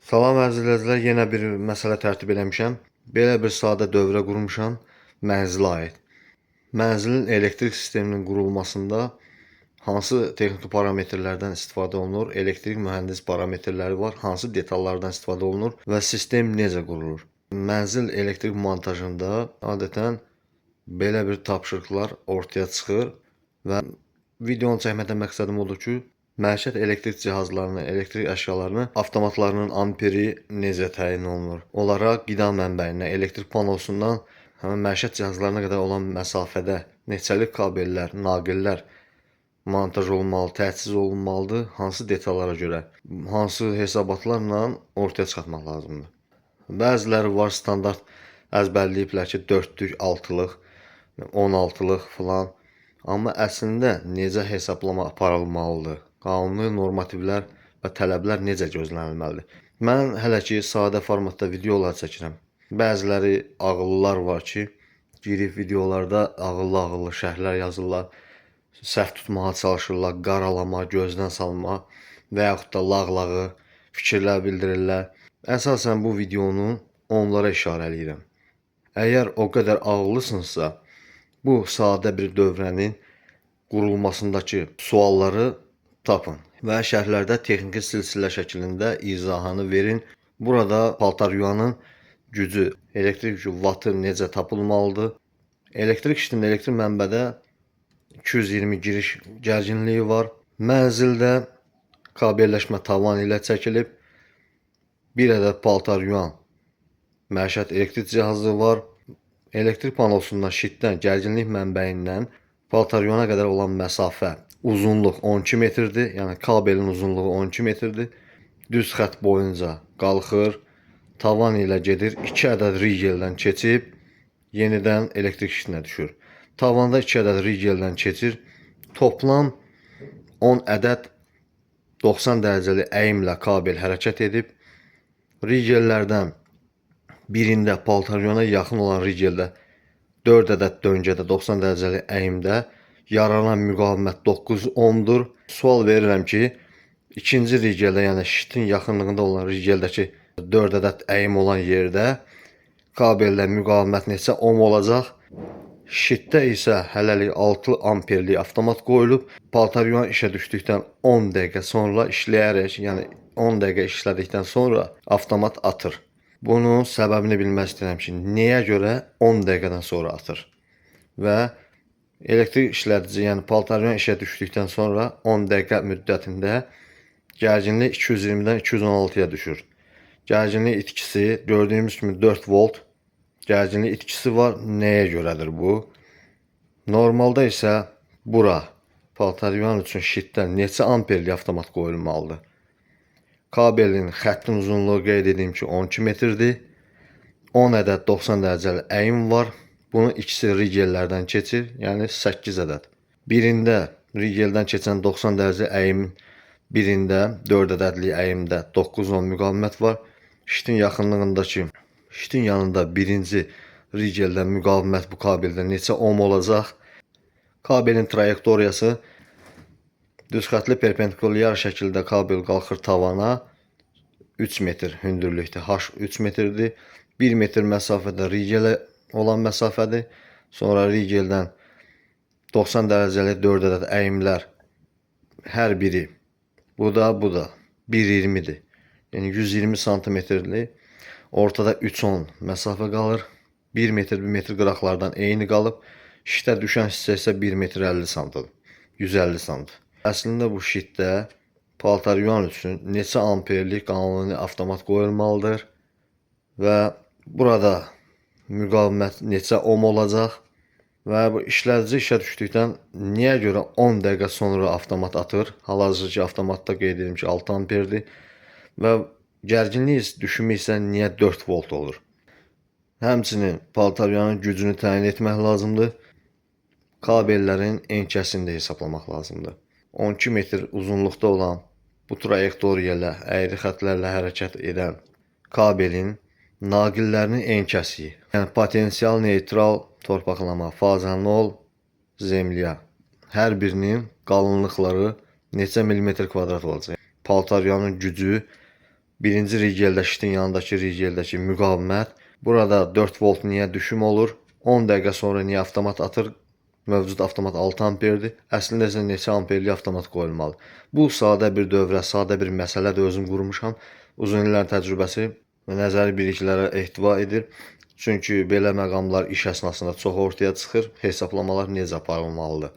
Salam əziz izləyicilər, yenə bir məsələ tərtib eləmişəm. Belə bir sadə dövrə qurmuşam mənzilə aid. Mənzilin elektrik sisteminin qurulmasında hansı texniki parametrlərdən istifadə olunur, elektrik mühəndis parametrləri var, hansı detallardan istifadə olunur və sistem necə qurulur? Mənzil elektrik montajında adətən belə bir tapşırıqlar ortaya çıxır və videonu çəkməkdən məqsədim odur ki, məişət elektrik cihazlarının, elektrik əşyalarının avtomatlarının amperi necə təyin olunur? Onlara qida mənbəyinə, elektrik panosundan həmin məişət cihazlarına qədər olan məsafədə neçəlik kabellər, naqillər montaj olunmalı, təchiz olunmalıdır, hansı detallara görə, hansı hesabatlarla ortaya çıxartmaq lazımdır. Bəziləri var standart əzbərləyiblər ki, 4-lük, 6-lıq, 16-lıq filan. Amma əslində necə hesablama aparılmalıdır? Qanuni normativlər və tələblər necə gözlənilməlidir? Mən hələ ki sadə formatda videolar çəkirəm. Bəziləri ağıllılar var ki, girib videolarda ağıllı şərhlər yazırlar, səhv tutmağa çalışırlar, qaralama, gözdən salma və yaxud da lağlağı fikirlər bildirirlər. Əsasən bu videonu onlara işarə edirəm. Əgər o qədər ağıllısınızsa, bu sadə bir dövrənin qurulmasındakı sualları tapın və şərhlərdə texniki silsilə şəklində izahını verin. Burada paltar yuyanın gücü, elektrik gücü, vatı necə tapılmalıdır? Elektrik işinin elektrik mənbədə 220 giriş gərginliyi var. Mənzildə kabelləşmə tavan ilə çəkilib. Bir ədəd paltar yuyan məişət elektrik cihazı var. Elektrik panosundan şitdən, gərginlik mənbəyindən paltar yuyana qədər olan məsafə, uzunluq 12 metrdir. Yəni kabelin uzunluğu 12 metrdir. Düz xətt boyunca qalxır, tavan ilə gedir, 2 ədəd rigeldən keçib yenidən elektrik şitinə düşür. Tavanda 2 ədəd rigeldən keçir. Toplam 10 ədəd 90 dərəcəli əyimlə kabel hərəkət edib. Rigellərdən birində paltar yuyana yaxın olan rigeldə 4 ədəd döngədə 90 dərəcəli əyimdə yaranan müqavimət 9 ohmdur. Sual verirəm ki, ikinci rigeldə, yəni şitin yaxınlığında olan rigeldəki 4 ədəd əyim olan yerdə kabeldə müqavimət neçə ohm olacaq? Şitdə isə hələlik 6 amperlik avtomat qoyulub. Paltar yuyan işə düşdükdən 10 dəqiqə sonra işləyərək, yəni 10 dəqiqə işlədikdən sonra avtomat atır. Bunun səbəbini bilmək istəyirəm ki, nəyə görə 10 dəqiqədən sonra atır? Və elektrik işlədici, yəni paltar yuyan işə düşdükdən sonra 10 dəqiqə müddətində gərginlik 220-dən 216-ya düşür. Gərginlik itkisi gördüyümüz kimi 4 volt gərginlik itkisi var. Nəyə görədir bu? Normalda isə bura paltar yuyan üçün şitdən neçə amperlik avtomat qoyulmalıdır? Kabelin xəttin uzunluğu qeyd edeyim ki 12 metrdir. 10 ədəd 90 dərəcəli əyim var. Bunun ikisi rigellərdən keçir, yəni 8 ədəd. Birində rigeldən keçən 90 dərəcə əyimin birində 4 ədədli əyimdə 9 ohm müqavimət var. Şitin yaxınlığındakı, şitin yanında birinci rigeldən müqavimət bu kabeldə neçə ohm olacaq? Kabelin trayektoriyası düzxətli perpendikulyar şəkildə kabel qalxır tavana. 3 metr hündürlükdə, H 3 metrdir. 1 metr məsafədə rigelə olan məsafədir. Sonra rigeldən 90 dərəcəli 4 ədəd əyimlər hər biri. Bu da 1.20-dir. Yəni 120 santimetrlik. Ortada 3.10 məsafə qalır. 1 metr qıraqlardan eyni qalıb. Şitə düşən hissə isə 1 metr 50 santıdır. 150 sant. Əslində bu şitdə paltar yuyan üçün neçə amperlik qanuni avtomat qoyulmalıdır və burada müqavimət neçə ohm olacaq və bu işlədici işə düşdükdən niyə görə 10 dəqiqə sonra avtomat atır? Hal-hazırki avtomatda qeyd edim ki 6 amperdir və gərginlik düşümü isə niyə 4 volt olur? Həmçinin paltar yuyanın gücünü təyin etmək lazımdır. Kabellərin enkəsini də hesablamaq lazımdır. 12 metr uzunluqda olan bu trayektoriya ilə, əyri xətlərlə hərəkət edən kabelin naqillərinin enkəsi, yəni potensial neytral torpaqlama, faza 0, zemliya, hər birinin qalınlıqları neçə millimetr kvadrat olacaq? Paltar yuyanın gücü Birinci rigeldə shitin yanındakı rigeldəki müqavimət. Burada 4 volt niyə düşüm olur? 10 dəqiqə sonra niyə avtomat atır? Mövcud avtomat 6 amperdir. Əslində isə neçə amperlik avtomat qoyulmalı. Bu sadə bir dövrə, sadə bir məsələdir, özüm qurmuşam. Uzun illərin təcrübəsi və nəzəri biliklərə ehtiva edir. Çünki belə məqamlar iş əsnasında çox ortaya çıxır. Hesablamalar necə aparılmalıdır?